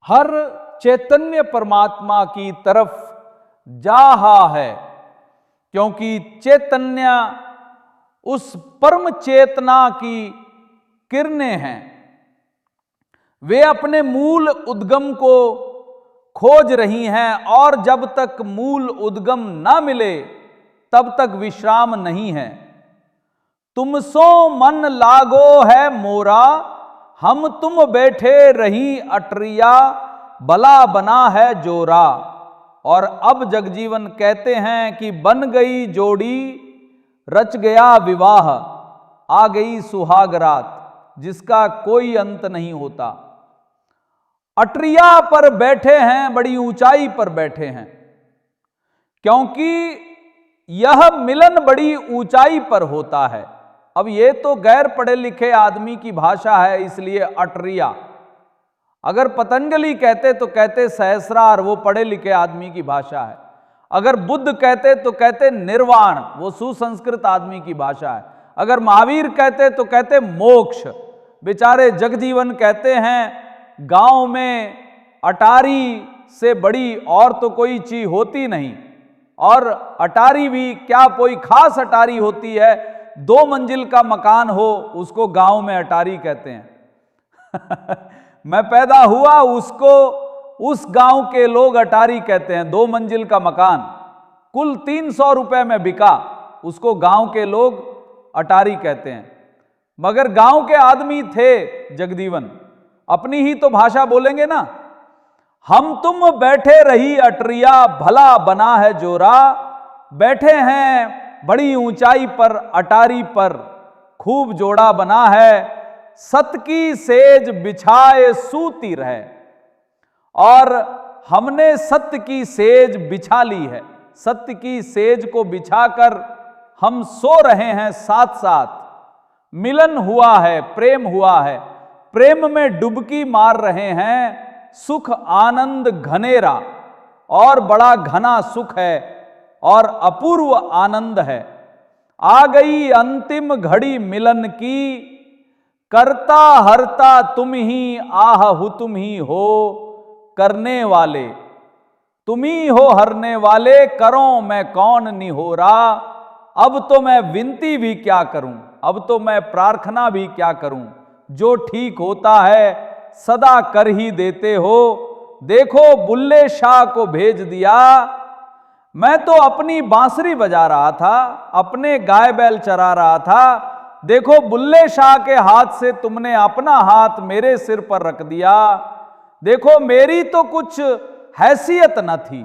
हर चैतन्य परमात्मा की तरफ जा रहा है, क्योंकि चैतन्य उस परम चेतना की किरणें हैं। वे अपने मूल उद्गम को खोज रही हैं और जब तक मूल उद्गम ना मिले तब तक विश्राम नहीं है। तुम सो मन लागो है मोरा, हम तुम बैठे रही अटरिया, भला बना है जोरा। और अब जगजीवन कहते हैं कि बन गई जोड़ी, रच गया विवाह, आ गई सुहाग रात, जिसका कोई अंत नहीं होता। अटरिया पर बैठे हैं, बड़ी ऊंचाई पर बैठे हैं, क्योंकि यह मिलन बड़ी ऊंचाई पर होता है। अब ये तो गैर पढ़े लिखे आदमी की भाषा है, इसलिए अटरिया। अगर पतंजलि कहते तो कहते सहस्रार, वो पढ़े लिखे आदमी की भाषा है। अगर बुद्ध कहते तो कहते निर्वाण, वो सुसंस्कृत आदमी की भाषा है। अगर महावीर कहते तो कहते मोक्ष। बेचारे जगजीवन कहते हैं गांव में अटारी से बड़ी और तो कोई चीज होती नहीं, और अटारी भी क्या कोई खास अटारी होती है। 2 मंजिल का मकान हो उसको गांव में अटारी कहते हैं। मैं पैदा हुआ उसको, उस गांव के लोग अटारी कहते हैं। 2 मंजिल का मकान कुल 300 रुपए में बिका, उसको गांव के लोग अटारी कहते हैं। मगर गांव के आदमी थे जगजीवन, अपनी ही तो भाषा बोलेंगे ना। हम तुम बैठे रही अटरिया, भला बना है जोरा। बैठे हैं बड़ी ऊंचाई पर अटारी पर, खूब जोड़ा बना है। सत की सेज बिछाए सूती रहे, और हमने सत्य की सेज बिछा ली है। सत्य की सेज को बिछाकर हम सो रहे हैं साथ साथ। मिलन हुआ है, प्रेम हुआ है, प्रेम में डुबकी मार रहे हैं। सुख आनंद घनेरा, और बड़ा घना सुख है और अपूर्व आनंद है। आ गई अंतिम घड़ी मिलन की, करता हरता तुम ही, आहु तुम ही हो करने वाले। तुम ही हो हरने वाले, करो मैं कौन निहोरा। अब तो मैं विनती भी क्या करूं, अब तो मैं प्रार्थना भी क्या करूं। जो ठीक होता है सदा कर ही देते हो। देखो बुल्ले शाह को भेज दिया। मैं तो अपनी बांसुरी बजा रहा था, अपने गाय बैल चरा रहा था। देखो बुल्ले शाह के हाथ से तुमने अपना हाथ मेरे सिर पर रख दिया। देखो मेरी तो कुछ हैसियत न थी।